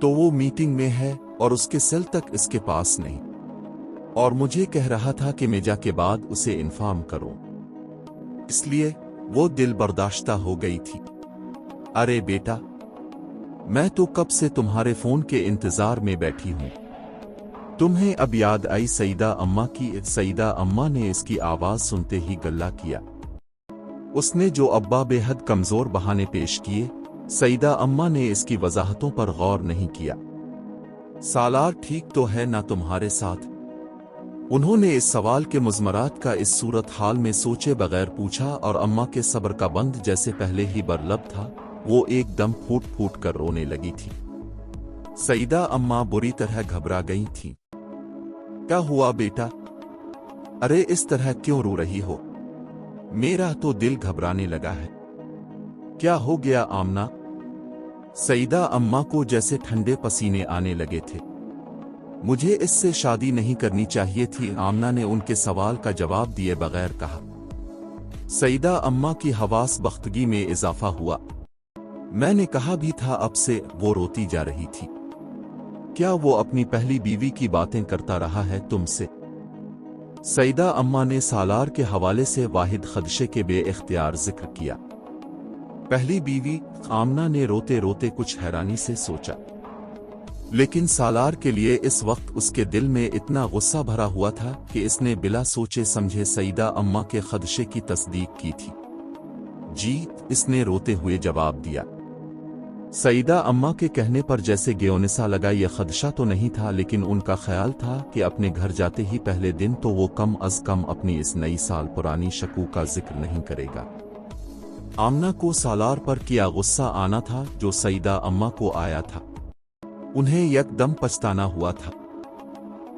तो वो मीटिंग में है और उसके सेल तक इसके पास नहीं, और मुझे कह रहा था कि मिर्जा के बाद उसे इन्फॉर्म करो, इसलिए वो दिल बर्दाश्ता हो गई थी। अरे बेटा, मैं तो कब से तुम्हारे फोन के इंतजार में बैठी हूं। तुम्हें अब याद आई सईदा अम्मा की? सईदा अम्मा ने इसकी आवाज सुनते ही गल्ला किया। उसने जो अब्बा बेहद कमजोर बहाने पेश किए, सईदा अम्मा ने इसकी वजाहतों पर गौर नहीं किया। सालार ठीक तो है ना तुम्हारे साथ? उन्होंने इस सवाल के मुज़मरात का इस सूरत हाल में सोचे बगैर पूछा, और अम्मा के सब्र का बंद जैसे पहले ही बरलब था, वो एकदम फूट फूट कर रोने लगी थी। सईदा अम्मा बुरी तरह घबरा गई थी। क्या हुआ बेटा? अरे इस तरह क्यों रो रही हो? मेरा तो दिल घबराने लगा है। क्या हो गया आमना? सईदा अम्मा को जैसे ठंडे पसीने आने लगे थे। मुझे इससे शादी नहीं करनी चाहिए थी, आमना ने उनके सवाल का जवाब दिए बगैर कहा। सईदा अम्मा की हवास बख्तगी में इजाफा हुआ। मैंने कहा भी था, अब से वो रोती जा रही थी। क्या वो अपनी पहली बीवी की बातें करता रहा है तुमसे? सईदा अम्मा ने सालार के हवाले से वाहिद खदशे के बेइख्तियार जिक्र किया। पहली बीवी? आमना ने रोते रोते कुछ हैरानी से सोचा, लेकिन सालार के लिए इस वक्त उसके दिल में इतना गुस्सा भरा हुआ था कि इसने बिला सोचे समझे सईदा अम्मा के खदशे की तस्दीक की थी। जी, इसने रोते हुए जवाब दिया। सईदा अम्मा के कहने पर जैसे गेओनिसा लगा। यह खदशा तो नहीं था, लेकिन उनका ख्याल था कि अपने घर जाते ही पहले दिन तो वो कम अज कम अपनी इस नई साल पुरानी शकू का जिक्र नहीं करेगा। आमना को सालार पर किया गुस्सा आना था जो सईदा अम्मा को आया था। उन्हें यकदम पछताना हुआ था।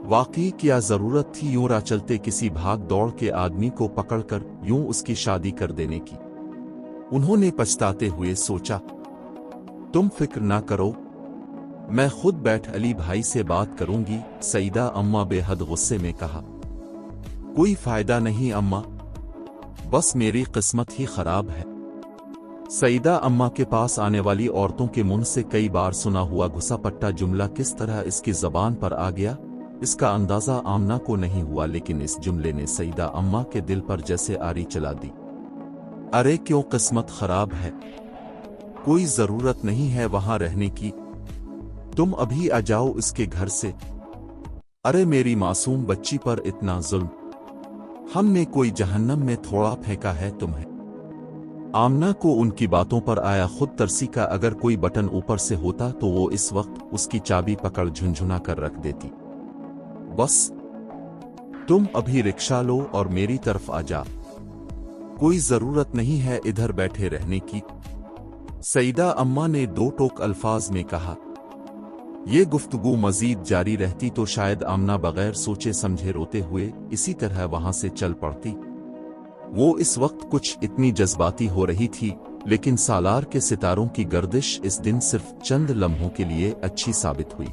वाकई क्या जरूरत थी यूं राह चलते किसी भाग दौड़ के आदमी को पकड़कर यूं उसकी शादी कर देने की? उन्होंने पछताते हुए सोचा, तुम फिक्र ना करो, मैं खुद बैठ अली भाई से बात करूंगी। सईदा अम्मा बेहद गुस्से में कहा। कोई फायदा नहीं अम्मा, बस मेरी किस्मत ही खराब है। सईदा अम्मा के पास आने वाली औरतों के मुंह से कई बार सुना हुआ घुसा-पट्टा जुमला किस तरह इसकी जबान पर आ गया, इसका अंदाजा आमना को नहीं हुआ, लेकिन इस जुमले ने सईदा अम्मा के दिल पर जैसे आरी चला दी। अरे क्यों किस्मत खराब है? कोई जरूरत नहीं है वहां रहने की, तुम अभी आ जाओ इसके घर से। अरे मेरी मासूम बच्ची पर इतना जुल्म, हमने कोई जहन्नम में थोड़ा फेंका है तुम्हें? आमना को उनकी बातों पर आया खुद तरसी का। अगर कोई बटन ऊपर से होता तो वो इस वक्त उसकी चाबी पकड़ झुनझुना कर रख देती। बस तुम अभी रिक्शा लो और मेरी तरफ आ जा, कोई जरूरत नहीं है इधर बैठे रहने की। सईदा अम्मा ने दो टोक अल्फाज में कहा। ये गुफ्तगू मजीद जारी रहती तो शायद आमना बगैर सोचे समझे रोते हुए इसी तरह वहां से चल पड़ती। वो इस वक्त कुछ इतनी जज्बाती हो रही थी, लेकिन सालार के सितारों की गर्दिश इस दिन सिर्फ चंद लम्हों के लिए अच्छी साबित हुई।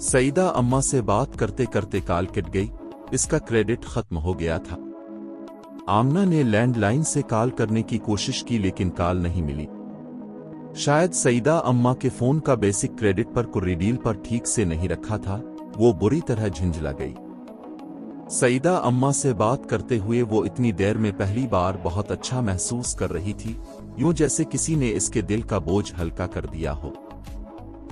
सईदा अम्मा से बात करते करते कॉल कट गई, इसका क्रेडिट खत्म हो गया था। आमना ने लैंडलाइन से कॉल करने की कोशिश की, लेकिन कॉल नहीं मिली। शायद सईदा अम्मा के फोन का बेसिक क्रेडिट पर कुर्रीडील पर ठीक से नहीं रखा था। वो बुरी तरह झुंझला गई। सईदा अम्मा से बात करते हुए वो इतनी देर में पहली बार बहुत अच्छा महसूस कर रही थी, यूं जैसे किसी ने इसके दिल का बोझ हल्का कर दिया हो।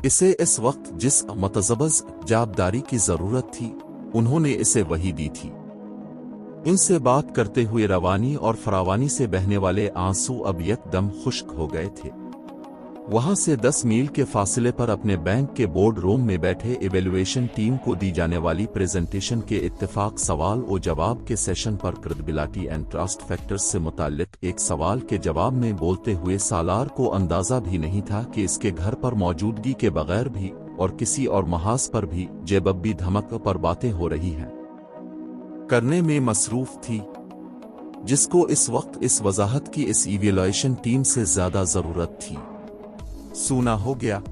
इसे इस वक्त जिस मतज़ब्ज़ जाबदारी की जरूरत थी, उन्होंने इसे वही दी थी। इनसे बात करते हुए रवानी और फरावानी से बहने वाले आंसू अब यकदम खुश्क हो गए थे। वहां से 10 मील के फासले पर अपने बैंक के बोर्ड रूम में बैठे इवेल्युएशन टीम को दी जाने वाली प्रेजेंटेशन के इत्तेफाक सवाल और जवाब के सेशन पर क्रेडिबिलिटी एंड ट्रस्ट फैक्टर्स से मुताल्लिक एक सवाल के जवाब में बोलते हुए सालार को अंदाजा भी नहीं था कि इसके घर पर मौजूदगी के बगैर भी और किसी और महाज पर भी जेबब्बी धमक पर बातें हो रही हैं करने में मसरूफ थी, जिसको इस वक्त इस वजाहत की इस इवेल्युएशन टीम से ज्यादा जरूरत थी। सूना हो गया,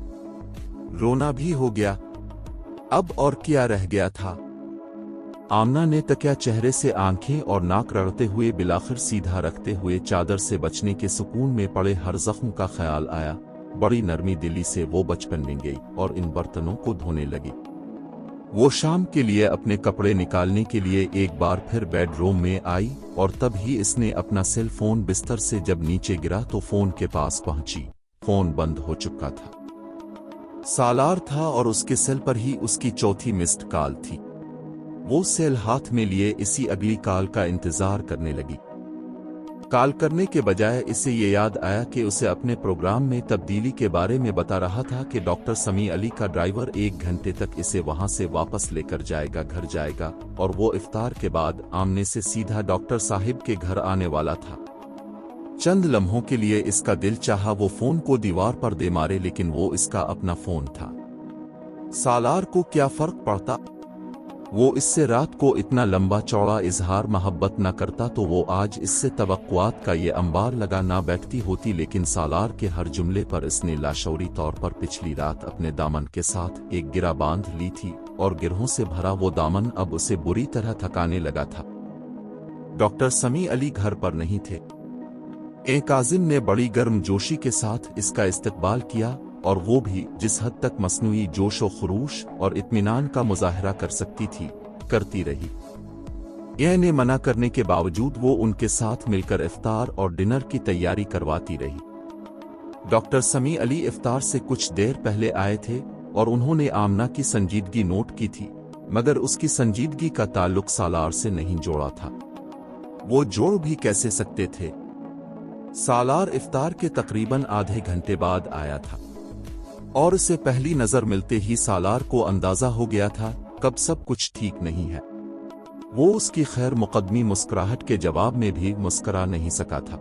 रोना भी हो गया, अब और क्या रह गया था? आमना ने तकिया चेहरे से आंखें और नाक रगड़ते हुए बिलाखिर सीधा रखते हुए चादर से बचने के सुकून में पड़े हर जख्म का ख्याल आया बड़ी नरमी दिली से वो बचपन में गई और इन बर्तनों को धोने लगी। वो शाम के लिए अपने कपड़े निकालने के लिए एक बार फिर बेडरूम में आई और तब ही इसने अपना सेल फोन बिस्तर से जब नीचे गिरा तो फोन के पास पहुंची। फोन बंद हो चुका था। सालार था और उसके सेल पर ही उसकी चौथी मिस्ड कॉल थी। वो सेल हाथ में लिए इसी अगली कॉल का इंतजार करने लगी। कॉल करने के बजाय इसे ये याद आया कि उसे अपने प्रोग्राम में तब्दीली के बारे में बता रहा था कि डॉक्टर समी अली का ड्राइवर 1 घंटे तक इसे वहां से वापस लेकर जाएगा, घर जाएगा, और वो इफ्तार के बाद आमने से सीधा डॉक्टर साहिब के घर आने वाला था। चंद लम्हों के लिए इसका दिल चाहा वो फोन को दीवार पर दे मारे, लेकिन वो इसका अपना फोन था। सालार को क्या फर्क पड़ता? वो इससे रात को इतना लंबा चौड़ा इजहार मोहब्बत न करता तो वो आज इससे तवक्कुआत का ये अंबार लगा ना बैठती होती। लेकिन सालार के हर जुमले पर इसने लाशौरी तौर पर पिछली रात अपने दामन के साथ एक गिरा बांध ली थी और गिरहों से भरा वो दामन अब उसे बुरी तरह थकाने लगा था। डॉक्टर समी अली घर पर नहीं थे। काजिम ने बड़ी गर्मजोशी के साथ इसका इस्तकबाल किया और वो भी जिस हद तक मसनूई जोश व खरूश और इत्मीनान का मुजाहरा कर सकती थी करती रही। ने मना करने के बावजूद वो उनके साथ मिलकर इफ्तार और डिनर की तैयारी करवाती रही। डॉक्टर समी अली इफ्तार से कुछ देर पहले आए थे और उन्होंने आमना की संजीदगी नोट की थी, मगर उसकी संजीदगी का ताल्लुक सालार से नहीं जोड़ा था। वो जोड़ भी कैसे सकते थे? सालार इफ्तार के तकरीबन आधे घंटे बाद आया था और उसे पहली नजर मिलते ही सालार को अंदाजा हो गया था कब सब कुछ ठीक नहीं है। वो उसकी खैर मुकदमी मुस्कुराहट के जवाब में भी मुस्कुरा नहीं सका था।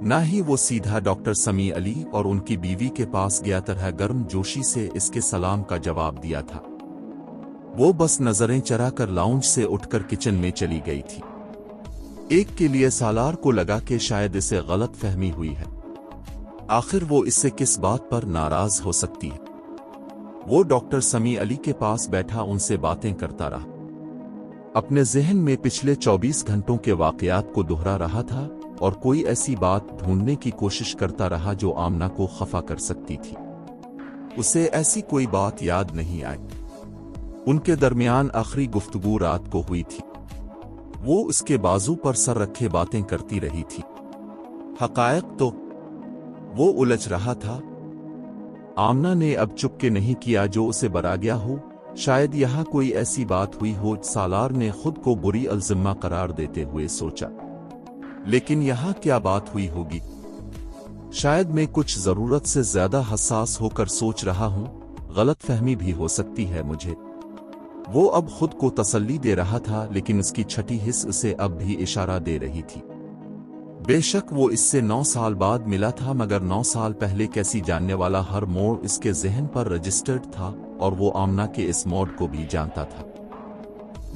ना ही वो सीधा डॉक्टर समी अली और उनकी बीवी के पास गया, तरह गर्म जोशी से इसके सलाम का जवाब दिया था। वो बस नजरें चराकर लाउंज से उठकर किचन में चली गई थी। एक के लिए सालार को लगा कि शायद इसे गलत फहमी हुई है। आखिर वो इससे किस बात पर नाराज हो सकती है? वो डॉक्टर समी अली के पास बैठा उनसे बातें करता रहा। अपने जहन में पिछले 24 घंटों के वाकयात को दोहरा रहा था और कोई ऐसी बात ढूंढने की कोशिश करता रहा जो आमना को खफा कर सकती थी। उसे ऐसी कोई बात याद नहीं आई। उनके दरमियान आखिरी गुफ्तगू रात को हुई थी। वो उसके बाजू पर सर रखे बातें करती रही थी। हकायक तो वो उलझ रहा था। आमना ने अब चुपके नहीं किया जो उसे बरा गया हो। शायद यहाँ कोई ऐसी बात हुई हो। सालार ने खुद को बुरी अलजिम्मा करार देते हुए सोचा, लेकिन यहाँ क्या बात हुई होगी? शायद मैं कुछ जरूरत से ज्यादा हसास होकर सोच रहा हूँ। गलत फहमी भी हो सकती है मुझे। वो अब खुद को तसल्ली दे रहा था, लेकिन उसकी छठी हिस्स उसे अब भी इशारा दे रही थी। बेशक वो इससे 9 साल बाद मिला था, मगर 9 साल पहले कैसी जानने वाला हर मोड़ इसके जहन पर रजिस्टर्ड था और वो आमना के इस मोड को भी जानता था।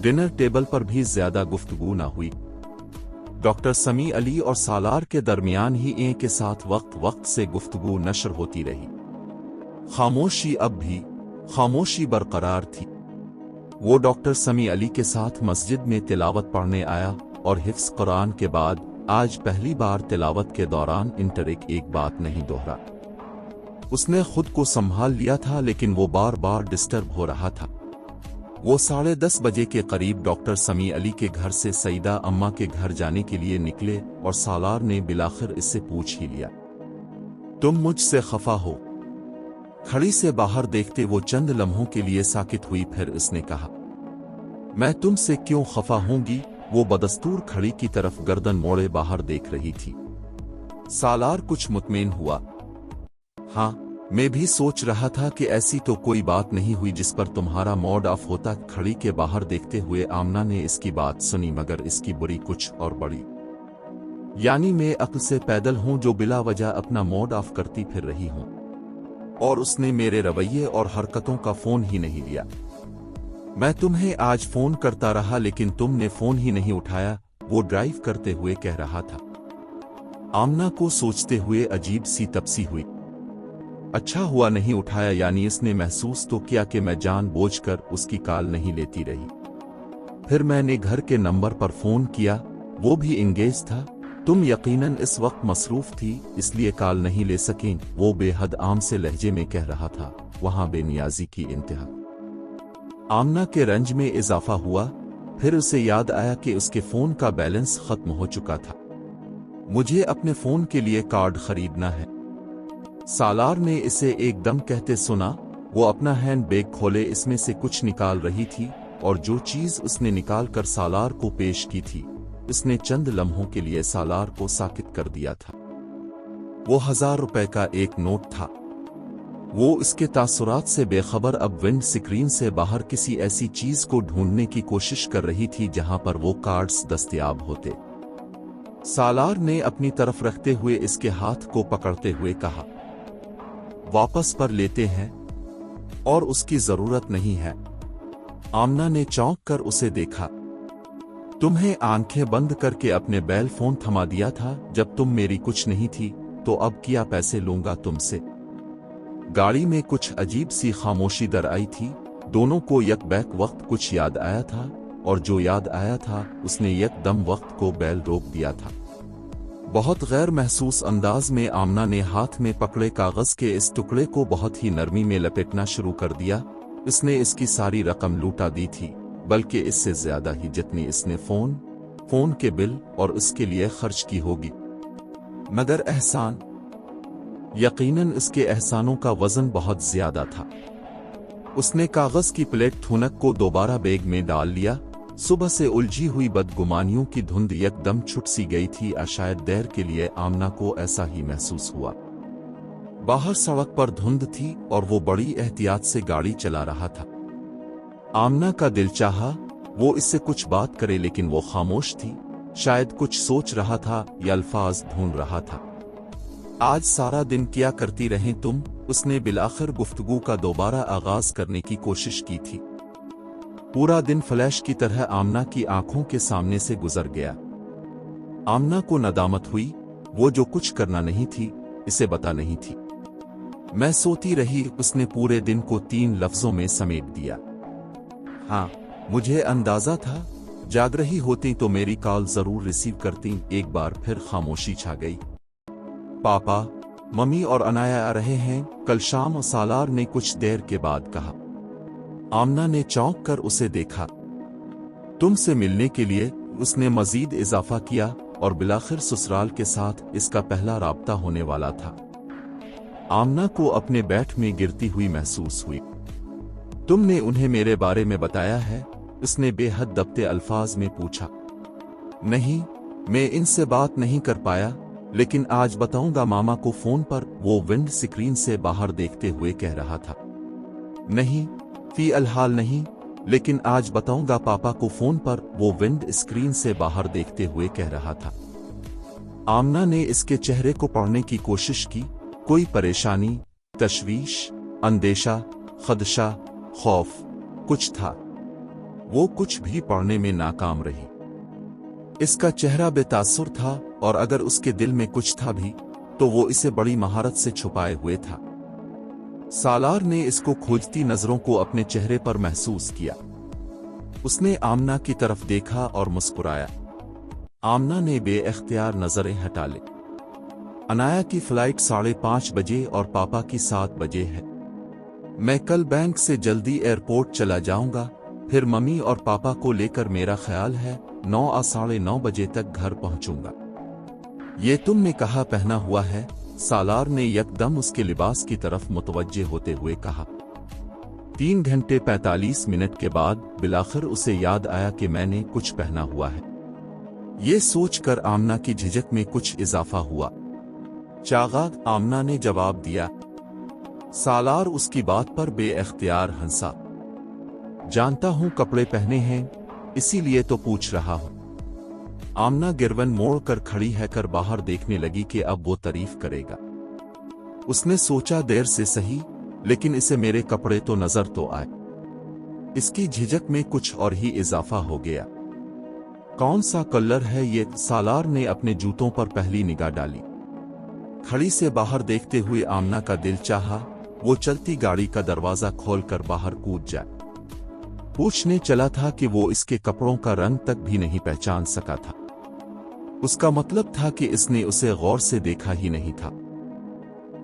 डिनर टेबल पर भी ज्यादा गुफ्तगू न हुई। डॉक्टर समी अली और सालार के दरमियान ही एक के साथ वक्त वक्त से गुफ्तगू नशर होती रही। खामोशी अब भी खामोशी बरकरार थी। वो डॉक्टर समी अली के साथ मस्जिद में तिलावत पढ़ने आया और हिफ्ज़ कुरान के बाद आज पहली बार तिलावत के दौरान इंटरेक एक बात नहीं दोहरा। उसने खुद को संभाल लिया था, लेकिन वो बार बार डिस्टर्ब हो रहा था। वो 10:30 बजे के करीब डॉक्टर समी अली के घर से सईदा अम्मा के घर जाने के लिए निकले और सालार ने बिलाखिर इससे पूछ ही लिया, तुम मुझसे खफा हो? खड़ी से बाहर देखते वो चंद लम्हों के लिए साकित हुई, फिर उसने कहा, मैं तुमसे क्यों खफा होंगी? वो बदस्तूर खड़ी की तरफ गर्दन मोड़े बाहर देख रही थी। सालार कुछ मुतमईन हुआ। हाँ, मैं भी सोच रहा था कि ऐसी तो कोई बात नहीं हुई जिस पर तुम्हारा मूड ऑफ होता। खड़ी के बाहर देखते हुए आमना ने इसकी बात सुनी, मगर इसकी बुरी कुछ और बड़ी। यानी मैं अक्ल से पैदल हूं जो बिला वजह अपना मूड ऑफ करती फिर रही हूं, और उसने मेरे रवैये और हरकतों का फोन ही नहीं लिया। मैं तुम्हें आज फोन करता रहा, लेकिन तुमने फोन ही नहीं उठाया, वो ड्राइव करते हुए कह रहा था। आमना को सोचते हुए अजीब सी तपसी हुई। अच्छा हुआ नहीं उठाया, यानी इसने महसूस तो किया कि मैं जानबूझकर उसकी कॉल नहीं लेती रही। फिर मैंने घर के नंबर पर फोन किया, वो भी इंगेज था। तुम यकीनन इस वक्त मसरूफ थी इसलिए कॉल नहीं ले सकें, वो बेहद आम से लहजे में कह रहा था, वहां बेनियाजी की इंतहा। आमना के रंज में इजाफा हुआ। फिर उसे याद आया कि उसके फोन का बैलेंस खत्म हो चुका था। मुझे अपने फोन के लिए कार्ड खरीदना है, सालार ने इसे एकदम कहते सुना। वो अपना हैंड बैग खोले इसमें से कुछ निकाल रही थी और जो चीज उसने निकाल कर सालार को पेश की थी उसने चंद लम्हों के लिए सालार को साकित कर दिया था। वो 1000 रुपए का एक नोट था। वो इसके तासुरात से बेखबर अब विंड स्क्रीन से बाहर किसी ऐसी चीज को ढूंढने की कोशिश कर रही थी जहां पर वो कार्ड्स दस्तयाब होते। सालार ने अपनी तरफ रखते हुए इसके हाथ को पकड़ते हुए कहा, वापस पर लेते हैं और उसकी जरूरत नहीं है। आमना ने चौंक कर उसे देखा। तुम्हें आंखें बंद करके अपने बैल फोन थमा दिया था जब तुम मेरी कुछ नहीं थी, तो अब क्या पैसे लूंगा तुमसे। गाड़ी में कुछ अजीब सी खामोशी दर आई थी। दोनों को यकबैक वक्त कुछ याद आया था और जो याद आया था उसने यकदम वक्त को बैल रोक दिया था। बहुत गैर महसूस अंदाज में आमना ने हाथ में पकड़े कागज के इस टुकड़े को बहुत ही नरमी में लपेटना शुरू कर दिया। इसने इसकी सारी रकम लूटा दी थी, बल्कि इससे ज्यादा ही जितनी इसने फोन के बिल और उसके लिए खर्च की होगी। मगर एहसान, यकीनन इसके एहसानों का वजन बहुत ज्यादा था। उसने कागज की प्लेट थुनक को दोबारा बैग में डाल लिया। सुबह से उलझी हुई बदगुमानियों की धुंध यकदम छुट सी गई थी। शायद देर के लिए आमना को ऐसा ही महसूस हुआ। बाहर सड़क पर धुंध थी और वो बड़ी एहतियात से गाड़ी चला रहा था। आमना का दिल चाहा वो इससे कुछ बात करे, लेकिन वो खामोश थी। शायद कुछ सोच रहा था या अल्फाज ढूंढ रहा था। आज सारा दिन क्या करती रहें तुम? उसने बिलाखिर गुफ्तगू का दोबारा आगाज करने की कोशिश की थी। पूरा दिन फ्लैश की तरह आमना की आंखों के सामने से गुजर गया। आमना को नदामत हुई। वो जो कुछ करना नहीं थी इसे बता नहीं थी। मैं सोती रही। उसने पूरे दिन को 3 लफ्जों में समेट दिया। हाँ, मुझे अंदाजा था जाग रही होती तो मेरी कॉल जरूर रिसीव करती। एक बार फिर खामोशी छा गई। पापा, मम्मी और अनाया आ रहे हैं कल शाम, सालार ने कुछ देर के बाद कहा। आमना ने चौंक कर उसे देखा। तुमसे मिलने के लिए, उसने मजीद इजाफा किया, और बिलाखिर ससुराल के साथ इसका पहला राब्ता होने वाला था। आमना को अपने बैठ में गिरती हुई महसूस हुई। तुमने उन्हें मेरे बारे में बताया है? उसने बेहद दबते अल्फाज में पूछा। नहीं, मैं इनसे बात नहीं कर पाया, लेकिन आज बताऊंगा मामा को फोन पर, वो विंड स्क्रीन से बाहर देखते हुए कह रहा था। नहीं, फी अलहाल नहीं, लेकिन आज बताऊंगा पापा को फोन पर, वो विंड स्क्रीन से बाहर देखते हुए कह रहा था। आमना ने इसके चेहरे को पढ़ने की कोशिश की। कोई परेशानी, तशवीश, अंदेशा, खदशा, खौफ, कुछ था। वो कुछ भी पढ़ने में नाकाम रही। इसका चेहरा बेतासुर था, और अगर उसके दिल में कुछ था भी तो वो इसे बड़ी महारत से छुपाए हुए था। सालार ने इसको खोजती नजरों को अपने चेहरे पर महसूस किया। उसने आमना की तरफ देखा और मुस्कुराया। आमना ने बेइख्तियार नजरें हटा ली। अनाया की फ्लाइट 5:30 बजे और पापा की 7 बजे है। मैं कल बैंक से जल्दी एयरपोर्ट चला जाऊंगा, फिर मम्मी और पापा को लेकर मेरा ख्याल है 9 या 9:30 बजे तक घर पहुंचूंगा। ये तुमने कहा पहना हुआ है? सालार ने यकदम उसके लिबास की तरफ मुतवज्जे होते हुए कहा। 3 घंटे 45 मिनट के बाद बिलाखिर उसे याद आया कि मैंने कुछ पहना हुआ है। ये सोचकर आमना की झिझक में कुछ इजाफा हुआ। चागा, आमना ने जवाब दिया। सालार उसकी बात पर बेइख्तियार हंसा। जानता हूं कपड़े पहने हैं, इसीलिए तो पूछ रहा हूं। आमना गिरवन मोड़ कर खड़ी है कर बाहर देखने लगी कि अब वो तारीफ करेगा। उसने सोचा देर से सही, लेकिन इसे मेरे कपड़े तो नजर तो आए। इसकी झिझक में कुछ और ही इजाफा हो गया। कौन सा कलर है ये? सालार ने अपने जूतों पर पहली निगाह डाली। खड़ी से बाहर देखते हुए आमना का दिल चाहा वो चलती गाड़ी का दरवाजा खोलकर बाहर कूद जाए। पूछने चला था कि वो इसके कपड़ों का रंग तक भी नहीं पहचान सका था। उसका मतलब था कि इसने उसे गौर से देखा ही नहीं था।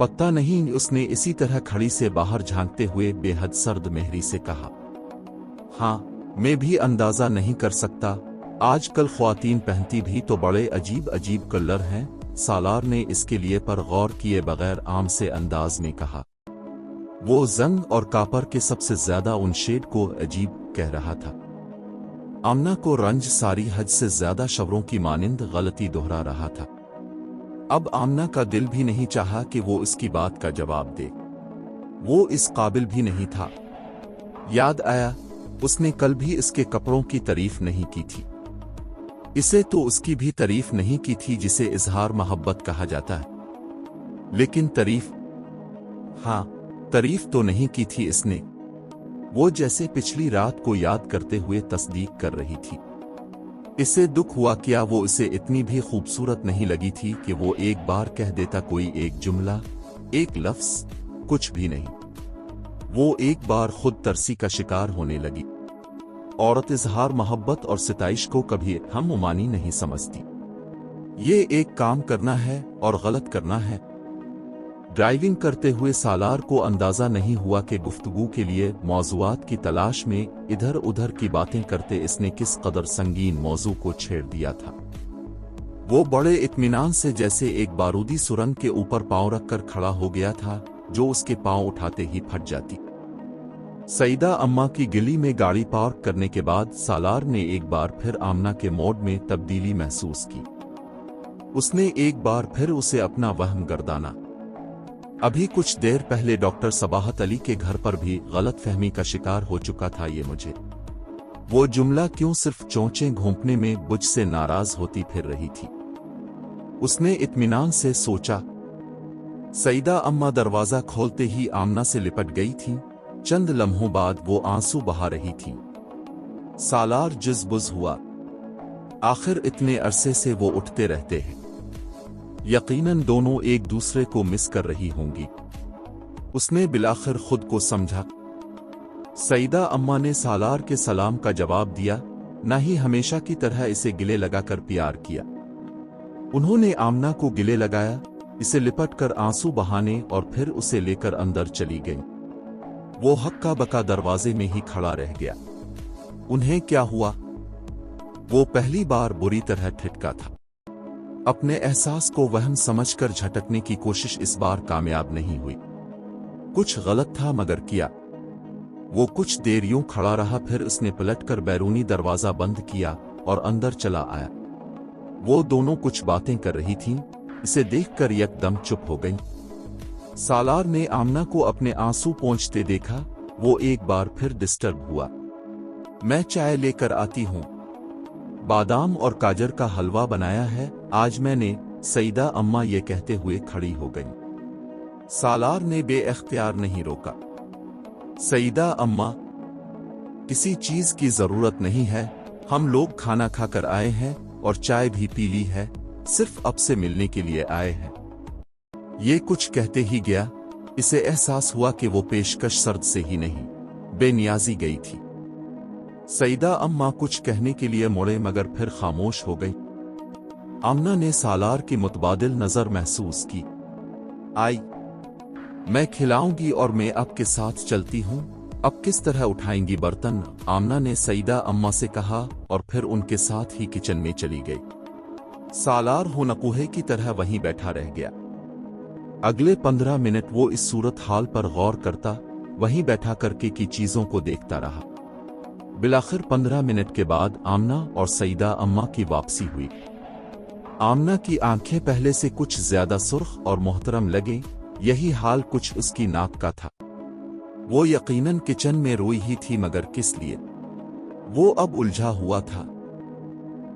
पता नहीं, उसने इसी तरह खड़ी से बाहर झांकते हुए बेहद सर्द मेहरी से कहा। हाँ, मैं भी अंदाजा नहीं कर सकता, आजकल ख्वातीन पहनती भी तो बड़े अजीब अजीब कलर हैं। सालार ने इसके लिए पर गौर किए बगैर आम से अंदाज में कहा। वो जंग और कापर के सबसे ज्यादा उन शेड को अजीब कह रहा था। आमना को रंज सारी हद से ज्यादा शवरों की मानिंद गलती दोहरा रहा था। अब आमना का दिल भी नहीं चाहा कि वो इसकी बात का जवाब दे। वो इस काबिल भी नहीं था। याद आया, उसने कल भी इसके कपड़ों की तारीफ नहीं की थी। इसे तो उसकी भी तारीफ नहीं की थी जिसे इजहार मोहब्बत कहा जाता है। लेकिन तारीफ, हाँ, तारीफ तो नहीं की थी इसने। वो जैसे पिछली रात को याद करते हुए तस्दीक कर रही थी। इसे दुख हुआ क्या वो इसे इतनी भी खूबसूरत नहीं लगी थी कि वो एक बार कह देता कोई एक जुमला, एक लफ्ज, कुछ भी नहीं। वो एक बार खुद तरसी का शिकार होने लगी। औरत इजहार मोहब्बत और सिताइश को कभी हमउमानी नहीं समझती। ये एक काम करना है और गलत करना है। ड्राइविंग करते हुए सालार को अंदाजा नहीं हुआ कि गुफ्तगू के लिए मौज़ूआत की तलाश में इधर उधर की बातें करते इसने किस कदर संगीन मौजू को छेड़ दिया था। वो बड़े इत्मीनान से जैसे एक बारूदी सुरंग के ऊपर पांव रखकर खड़ा हो गया था, जो उसके पांव उठाते ही फट जाती। सईदा अम्मा की गली में गाड़ी पार्क करने के बाद सालार ने एक बार फिर आमना के मोड में तब्दीली महसूस की। उसने एक बार फिर उसे अपना वहम गर्दाना। अभी कुछ देर पहले डॉक्टर सबाहत अली के घर पर भी गलत फहमी का शिकार हो चुका था ये मुझे। वो जुमला क्यों सिर्फ चोंचें घोंपने में मुझ से नाराज होती फिर रही थी। उसने इत्मीनान से सोचा। सईदा अम्मा दरवाजा खोलते ही आमना से लिपट गई थी। चंद लम्हों बाद वो आंसू बहा रही थी। सालार जिज़बुज़ हुआ। आखिर इतने अरसे से वो उठते रहते हैं, यकीनन दोनों एक दूसरे को मिस कर रही होंगी। उसने बिलाखिर खुद को समझा। सईदा अम्मा ने सालार के सलाम का जवाब दिया, न ही हमेशा की तरह इसे गिले लगाकर प्यार किया। उन्होंने आमना को गिले लगाया, इसे लिपटकर आंसू बहाने और फिर उसे लेकर अंदर चली गई। वो हक्का बका दरवाजे में ही खड़ा रह गया। उन्हें क्या हुआ? वो पहली बार बुरी तरह ठिठका था। अपने एहसास को वहम समझकर झटकने की कोशिश इस बार कामयाब नहीं हुई। कुछ गलत था मगर किया। वो कुछ देर यूं खड़ा रहा, फिर उसने पलटकर बैरूनी दरवाजा बंद किया और अंदर चला आया। वो दोनों कुछ बातें कर रही थीं, इसे देखकर यकदम चुप हो गई। सालार ने आमना को अपने आंसू पोंछते देखा। वो एक बार फिर डिस्टर्ब हुआ। मैं चाय लेकर आती हूं। बादाम और गाजर का हलवा बनाया है आज मैंने, सईदा अम्मा ये कहते हुए खड़ी हो गई। सालार ने बेइख्तियार नहीं रोका। सईदा अम्मा, किसी चीज की जरूरत नहीं है, हम लोग खाना खाकर आए हैं और चाय भी पी ली है, सिर्फ अब से मिलने के लिए आए हैं। ये कुछ कहते ही गया। इसे एहसास हुआ कि वो पेशकश सर्द से ही नहीं, बेनियाजी गई थी। सईदा अम्मा कुछ कहने के लिए मुड़े मगर फिर खामोश हो गई। आमना ने सालार की मुतबादिल नजर महसूस की। आई, मैं खिलाऊंगी और मैं आपके साथ चलती हूं। अब किस तरह उठाएंगी बर्तन? आमना ने सईदा अम्मा से कहा और फिर उनके साथ ही किचन में चली गई। सालार होनकुहे की तरह वहीं बैठा रह गया। अगले 15 मिनट वो इस सूरत हाल पर गौर करता, वहीं बैठा करके की चीजों को देखता रहा। बिलाखिर 15 मिनट के बाद आमना और सईदा अम्मा की वापसी हुई। आमना की आंखें पहले से कुछ ज्यादा सुर्ख और मोहतरम लगे, यही हाल कुछ उसकी नाक का था। वो यकीनन किचन में रोई ही थी मगर किस लिए? वो अब उलझा हुआ था।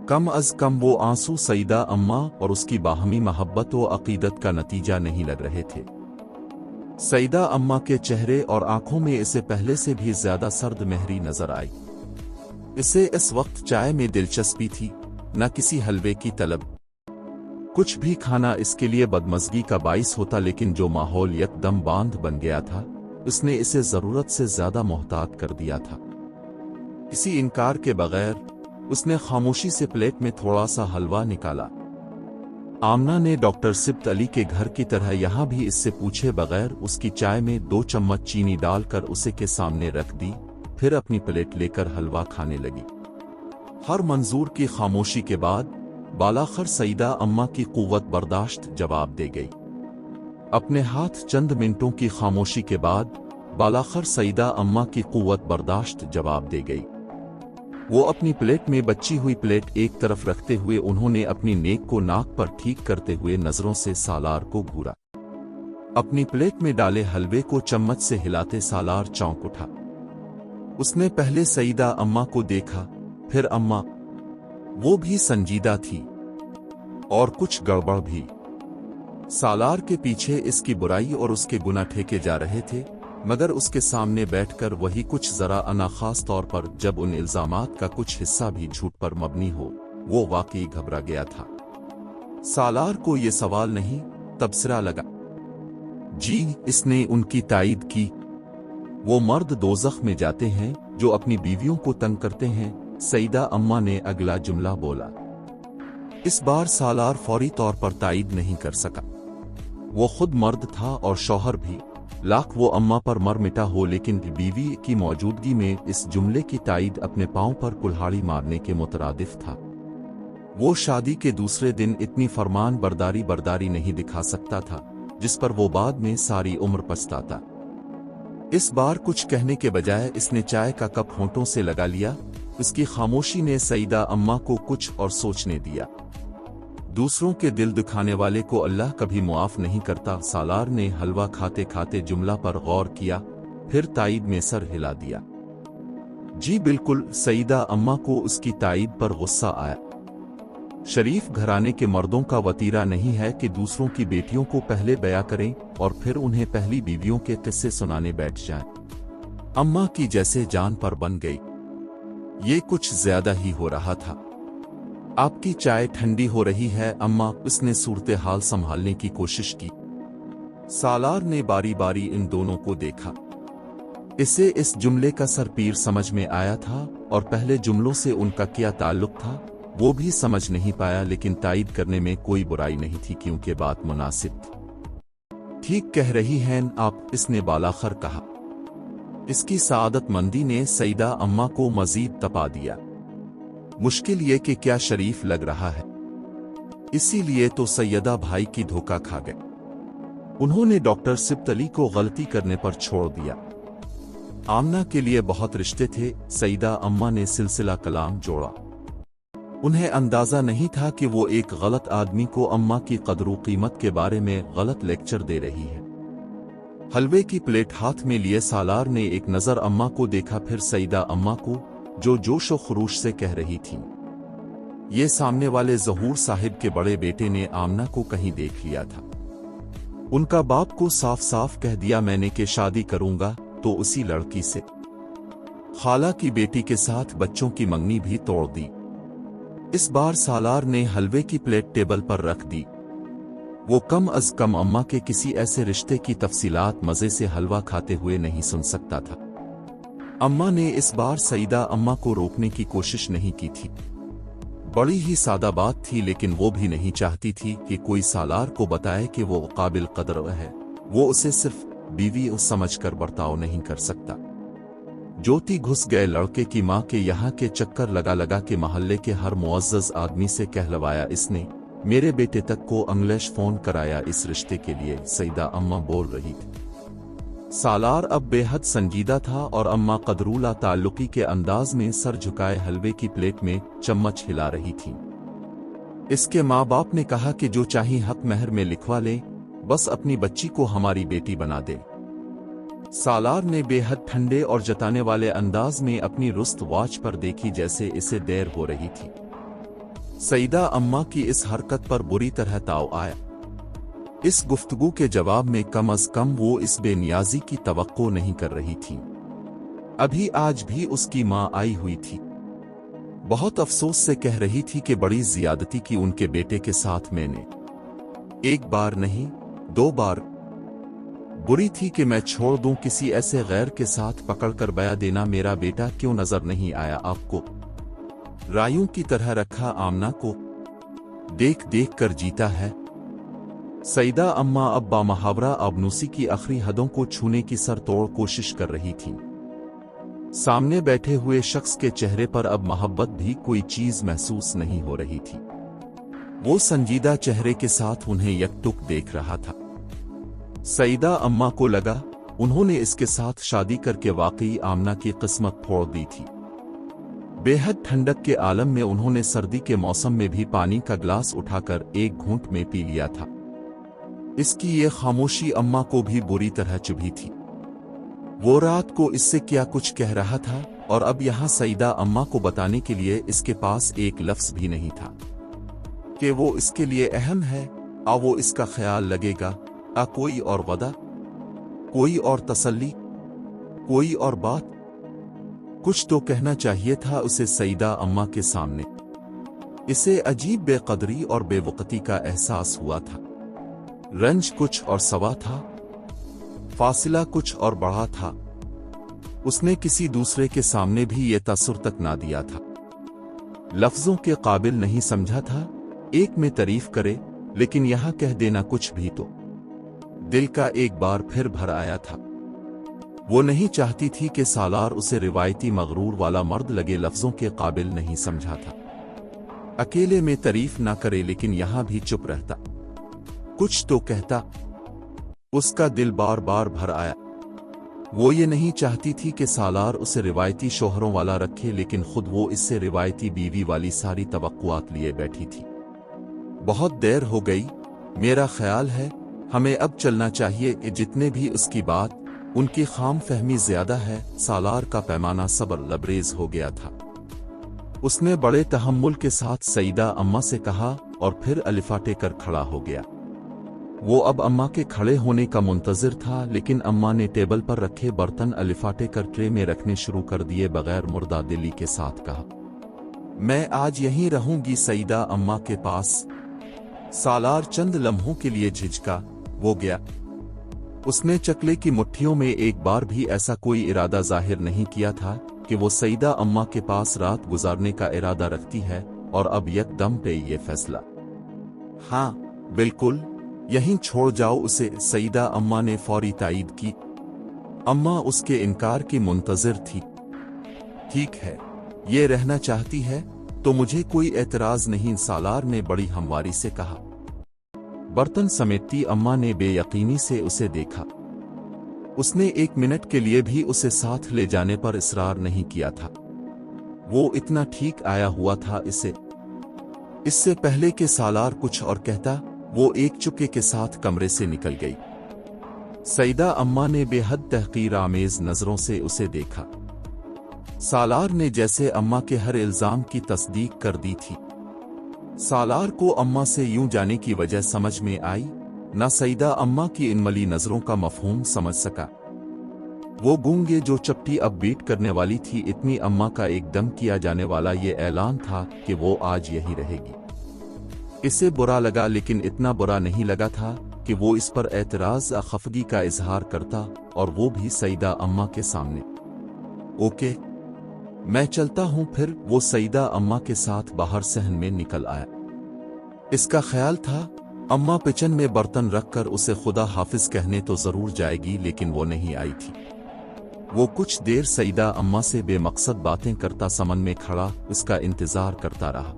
कम अज कम वो आंसू सईदा अम्मा और उसकी बाहमी मोहब्बत व अकीदत का नतीजा नहीं लग रहे थे। सईदा अम्मा के चेहरे और आंखों में इसे पहले से भी ज्यादा सर्द मेहरी नजर आई। इसे इस वक्त चाय में दिलचस्पी थी, न किसी हलवे की तलब। कुछ भी खाना इसके लिए बदमज़गी का बाइस होता, लेकिन जो माहौल यकदम बांध बन गया था, उसने इसे जरूरत से ज्यादा मोहतात कर दिया था। किसी इनकार के बगैर उसने खामोशी से प्लेट में थोड़ा सा हलवा निकाला। आमना ने डॉक्टर सिब्त अली के घर की तरह यहाँ भी इससे पूछे बगैर उसकी चाय में 2 चम्मच चीनी डालकर उसे के सामने रख दी, फिर अपनी प्लेट लेकर हलवा खाने लगी। हर मंजूर की खामोशी के बाद बालाखर सईदा अम्मा की कुव्वत बर्दाश्त जवाब दे गई। अपने हाथ चंद मिनटों की खामोशी के बाद बालाखर सईदा अम्मा की कुव्वत बर्दाश्त जवाब दे गई। वो अपनी प्लेट में बची हुई प्लेट एक तरफ रखते हुए उन्होंने अपनी नेक को नाक पर ठीक करते हुए नजरों से सालार को घूरा। अपनी प्लेट में डाले हलवे को चम्मच से हिलाते सालार चौंक उठा। उसने पहले सईदा अम्मा को देखा, फिर अम्मा। वो भी संजीदा थी और कुछ गड़बड़ भी। सालार के पीछे इसकी बुराई और उसके गुनाह ठेके जा रहे थे, मगर उसके सामने बैठकर वही कुछ जरा अना, खास तौर पर जब उन इल्जामात का कुछ हिस्सा भी झूठ पर मबनी हो, वो वाकई घबरा गया था। सालार को ये सवाल नहीं, तबसरा लगा। जी, इसने उनकी तायीद की। वो मर्द दोज़ख में जाते हैं जो अपनी बीवियों को तंग करते हैं, सईदा अम्मा ने अगला जुमला बोला। इस बार सालार फौरी तौर पर तायीद नहीं कर सका। वो खुद मर्द था और शौहर भी, लाख वो अम्मा पर मर मिटा हो, लेकिन बीवी की मौजूदगी में इस जुमले की तायीद अपने पांव पर कुल्हाड़ी मारने के मुतरादिफ था। वो शादी के दूसरे दिन इतनी फरमान बरदारी नहीं दिखा सकता था जिस पर वो बाद में सारी उम्र पछताता। इस बार कुछ कहने के बजाय इसने चाय का कप होंठों से लगा लिया। उसकी खामोशी ने सईदा अम्मा को कुछ और सोचने दिया। दूसरों के दिल दुखाने वाले को अल्लाह कभी मुआफ नहीं करता। सालार ने हलवा खाते खाते जुमला पर गौर किया, फिर तायीद में सर हिला दिया। जी बिल्कुल, सईदा अम्मा को उसकी तायीद पर गुस्सा आया। शरीफ घराने के मर्दों का वतीरा नहीं है कि दूसरों की बेटियों को पहले बया करें और फिर उन्हें पहली बीवियों के किस्से सुनाने बैठ जाएं। अम्मा की जैसे जान पर बन गई। ये कुछ ज्यादा ही हो रहा था। आपकी चाय ठंडी हो रही है अम्मा, उसने सूरत हाल संभालने की कोशिश की। सालार ने बारी बारी इन दोनों को देखा। इसे इस जुमले का सरपीर समझ में आया था और पहले जुमलों से उनका क्या ताल्लुक था वो भी समझ नहीं पाया, लेकिन तायीद करने में कोई बुराई नहीं थी क्योंकि बात मुनासिब थी। ठीक कह रही हैं आप, इसने बालाखर कहा। इसकी सआदतमंदी ने सईदा अम्मा को मजीद तपा दिया। मुश्किल ये कि क्या शरीफ लग रहा है, इसीलिए तो सैयदा भाई की धोखा खा गए। उन्होंने डॉक्टर सिब्त अली को गलती करने पर छोड़ दिया। आमना के लिए बहुत रिश्ते थे, सईदा अम्मा ने सिलसिला कलाम जोड़ा। उन्हें अंदाजा नहीं था कि वो एक गलत आदमी को अम्मा की कदर कीमत के बारे में गलत लेक्चर दे रही है। हलवे की प्लेट हाथ में लिए सालार ने एक नजर अम्मा को देखा, फिर सईदा अम्मा को, जो जोश व खरूश से कह रही थी। ये सामने वाले ज़हूर साहिब के बड़े बेटे ने आमना को कहीं देख लिया था। उनका बाप को साफ साफ कह दिया मैंने कि शादी करूंगा तो उसी लड़की से। खाला की बेटी के साथ बच्चों की मंगनी भी तोड़ दी। इस बार सालार ने हलवे की प्लेट टेबल पर रख दी। वो कम अज कम अम्मा के किसी ऐसे रिश्ते की तफसीलात मजे से हलवा खाते हुए नहीं सुन सकता था। अम्मा ने इस बार सईदा अम्मा को रोकने की कोशिश नहीं की थी। बड़ी ही सादा बात थी, लेकिन वो भी नहीं चाहती थी कि कोई सालार को बताए कि वो काबिल कदर है। वो उसे सिर्फ बीवी समझकर बर्ताव नहीं कर सकता। ज्योति घुस गए लड़के की मां के यहाँ के चक्कर लगा लगा के मोहल्ले के हर मुअज़्ज़ज़ आदमी से कहलवाया इसने। मेरे बेटे तक को अंग्लेश फोन कराया इस रिश्ते के लिए, सईदा अम्मा बोल रही थी। सालार अब बेहद संजीदा था और अम्मा कदरूला ताल्लुकी के अंदाज में सर झुकाए हलवे की प्लेट में चम्मच हिला रही थी। इसके माँ बाप ने कहा कि जो चाहे हक महर में लिखवा ले, बस अपनी बच्ची को हमारी बेटी बना दे। सालार ने बेहद ठंडे और जताने वाले अंदाज में अपनी रुस्त वॉच पर देखी, जैसे इसे देर हो रही थी। सईदा अम्मा की इस हरकत पर बुरी तरह ताव आया। इस गुफ्तगू के जवाब में कम अज कम वो इस बेनियाजी की तवक्को नहीं कर रही थी। अभी आज भी उसकी मां आई हुई थी। बहुत अफसोस से कह रही थी कि बड़ी ज्यादती की उनके बेटे के साथ मैंने। एक बार नहीं, 2 बार। बुरी थी कि मैं छोड़ दूं किसी ऐसे गैर के साथ पकड़कर बया देना। मेरा बेटा क्यों नजर नहीं आया आपको? रायों की तरह रखा आमना को। देख देख कर जीता है। सईदा अम्मा अब बामुहावरा आबनूसी की आखिरी हदों को छूने की सरतोड़ कोशिश कर रही थी। सामने बैठे हुए शख्स के चेहरे पर अब मोहब्बत भी कोई चीज महसूस नहीं हो रही थी। वो संजीदा चेहरे के साथ उन्हें यकटुक देख रहा था। सईदा अम्मा को लगा उन्होंने इसके साथ शादी करके वाकई आमना की किस्मत फोड़ दी थी। बेहद ठंडक के आलम में उन्होंने सर्दी के मौसम में भी पानी का ग्लास उठाकर एक घूंट में पी लिया था। इसकी ये खामोशी अम्मा को भी बुरी तरह चुभी थी। वो रात को इससे क्या कुछ कह रहा था और अब यहां सईदा अम्मा को बताने के लिए इसके पास एक लफ्ज भी नहीं था कि वो इसके लिए अहम है, वो इसका ख्याल लगेगा, कोई और वदा, कोई और तसल्ली, कोई और बात। कुछ तो कहना चाहिए था उसे सईदा अम्मा के सामने। इसे अजीब बेकदरी और बेवकती का एहसास हुआ था। रंज कुछ और सवा था, फासिला कुछ और बढ़ा था। उसने किसी दूसरे के सामने भी ये तासुर तक ना दिया था। लफ्जों के काबिल नहीं समझा था। एक में तारीफ करे, लेकिन यहां कह देना कुछ भी तो दिल का एक बार फिर भर आया था। वो नहीं चाहती थी कि सालार उसे रिवायती मगरूर वाला मर्द लगे लफ्जों के काबिल नहीं समझा था। अकेले में तारीफ ना करे, लेकिन यहां भी चुप रहता, कुछ तो कहता। उसका दिल बार बार भर आया। वो ये नहीं चाहती थी कि सालार उसे रिवायती शोहरों वाला रखे, लेकिन खुद वो इससे रिवायती बीवी वाली सारी तवक्कुआत लिए बैठी थी। बहुत देर हो गई, मेरा ख्याल है हमें अब चलना चाहिए। जितने भी उसकी बात, उनकी खाम फहमी ज्यादा है। सालार का पैमाना सब्र लबरेज हो गया था। उसने बड़े तहम्मुल के साथ सईदा अम्मा से कहा और फिर अलिफाटे कर खड़ा हो गया। वो अब अम्मा के खड़े होने का मुंतजिर था, लेकिन अम्मा ने टेबल पर रखे बर्तन अलिफाटे कर ट्रे में रखने शुरू कर दिए बगैर मुर्दा दिली के साथ कहा, मैं आज यहीं रहूंगी सईदा अम्मा के पास। सालार चंद लम्हों के लिए झिझका, वो गया। उसने चकले की मुट्ठियों में एक बार भी ऐसा कोई इरादा जाहिर नहीं किया था कि वो सईदा अम्मा के पास रात गुजारने का इरादा रखती है, और अब यकदम पे ये फैसला। हाँ बिल्कुल, यहीं छोड़ जाओ उसे, सईदा अम्मा ने फौरी तायीद की। अम्मा उसके इनकार की मुंतजिर थी। ठीक है, ये रहना चाहती है तो मुझे कोई एतराज नहीं, सालार ने बड़ी हमवारी से कहा। बर्तन समेटती अम्मा ने बेयकीनी से उसे देखा। उसने एक मिनट के लिए भी उसे साथ ले जाने पर इसरार नहीं किया था। वो इतना ठीक आया हुआ था इससे पहले कि सालार कुछ और कहता, वो एक चुप्पे के साथ कमरे से निकल गई। सईदा अम्मा ने बेहद तहकीर आमेज नजरों से उसे देखा। सालार ने जैसे अम्मा के हर इल्जाम की तस्दीक कर दी थी। सालार को अम्मा से यूं जाने की वजह समझ में आई, न सईदा अम्मा की इन मली नजरों का मफहूम समझ सका। वो गूंगे जो चपटी अब बीट करने वाली थी, इतनी अम्मा का एकदम किया जाने वाला ये ऐलान था कि वो आज यही रहेगी। इसे बुरा लगा, लेकिन इतना बुरा नहीं लगा था कि वो इस पर एतराज खफगी का इजहार करता, और वो भी सईदा अम्मा के सामने। ओके, मैं चलता हूं फिर। वो सईदा अम्मा के साथ बाहर सहन में निकल आया। इसका ख्याल था अम्मा किचन में बर्तन रखकर उसे खुदा हाफिज कहने तो जरूर जाएगी, लेकिन वो नहीं आई थी। वो कुछ देर सईदा अम्मा से बेमकसद बातें करता समन में खड़ा उसका इंतजार करता रहा।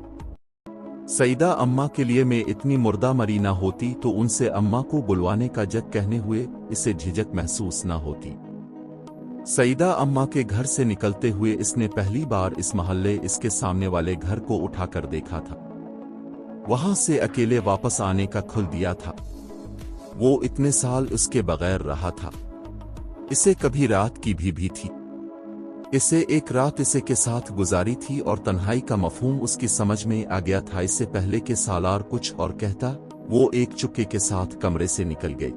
सईदा अम्मा के लिए मैं इतनी मुर्दा मरी ना होती तो उनसे अम्मा को बुलवाने का जग कहने हुए इसे झिझक महसूस ना होती। सईदा अम्मा के घर से निकलते हुए इसने पहली बार इस महल्ले इसके सामने वाले घर को उठाकर देखा था। वहां से अकेले वापस आने का खुल दिया था। वो इतने साल उसके बगैर रहा था। इसे कभी रात की भी थी। इसे एक रात इसे के साथ गुजारी थी और तन्हाई का मफहूम उसकी समझ में आ गया था। इससे पहले कि सालार कुछ और कहता, वो एक चुप्पे के साथ कमरे से निकल गई।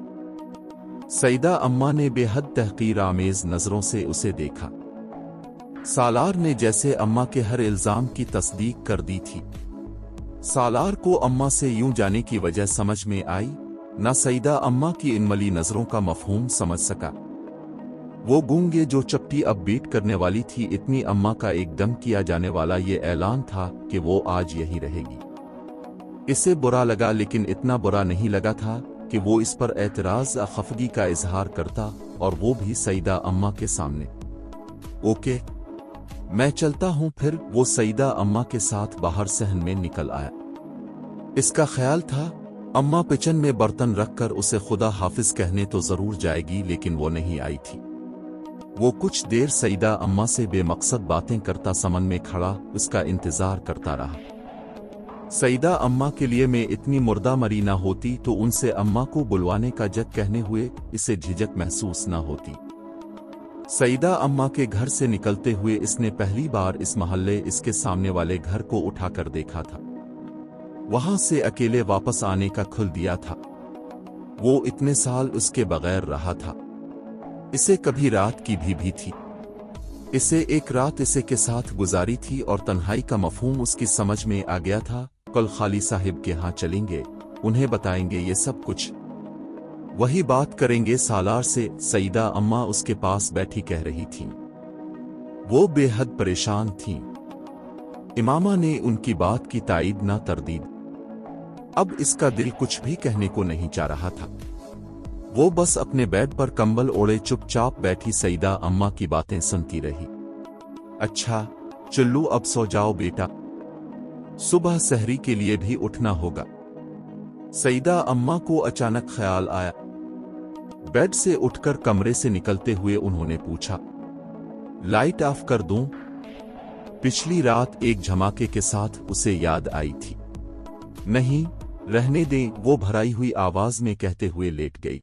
सईदा अम्मा ने बेहद तहकीर आमेज नजरों से उसे देखा। सालार ने जैसे अम्मा के हर इल्जाम की तस्दीक कर दी थी। सालार को अम्मा से यूं जाने की वजह समझ में आई, न सईदा अम्मा की इन मली नजरों का मफहूम समझ सका। वो गूंगे जो चपटी अब बीट करने वाली थी, इतनी अम्मा का एकदम किया जाने वाला ये ऐलान था कि वो आज यही रहेगी। इसे बुरा लगा, लेकिन इतना बुरा नहीं लगा था कि वो इस पर एतराज या खफगी का इजहार करता, और वो भी सईदा अम्मा के सामने। ओके, मैं चलता हूं। फिर वो सईदा अम्मा के साथ बाहर सहन में निकल आया। इसका ख्याल था अम्मा किचन में बर्तन रखकर उसे खुदा हाफिज कहने तो जरूर जाएगी, लेकिन वो नहीं आई थी। वो कुछ देर सईदा अम्मा से बेमकसद बातें करता समन में खड़ा उसका इंतजार करता रहा। सईदा अम्मा के लिए मैं इतनी मुर्दा मरी ना होती तो उनसे अम्मा को बुलवाने का जद कहने हुए इसे झिझक महसूस ना होती। सईदा अम्मा के घर से निकलते हुए इसने पहली बार इस मोहल्ले इसके सामने वाले घर को उठाकर देखा था। वहां से अकेले वापस आने का खुल दिया था। वो इतने साल उसके बगैर रहा था। इसे कभी रात की भी थी। इसे एक रात इसे के साथ गुजारी थी और तन्हाई का मफहूम उसकी समझ में आ गया था। कल खाली साहिब के यहाँ चलेंगे, उन्हें बताएंगे ये सब कुछ, वही बात करेंगे सालार से। सईदा अम्मा उसके पास बैठी कह रही थीं। वो बेहद परेशान थीं। इमामा ने उनकी बात की ताईद ना तरदीद। अब इसका दिल कुछ भी कहने को नहीं चाह रहा था। वो बस अपने बेड पर कंबल ओढ़े चुपचाप बैठी सईदा अम्मा की बातें सुनती रही। अच्छा चुल्लू, अब सो जाओ बेटा, सुबह सहरी के लिए भी उठना होगा। सईदा अम्मा को अचानक ख्याल आया। बेड से उठकर कमरे से निकलते हुए उन्होंने पूछा, लाइट ऑफ कर दूं? पिछली रात एक झमाके के साथ उसे याद आई थी। नहीं, रहने दें, वो भराई हुई आवाज में कहते हुए लेट गई।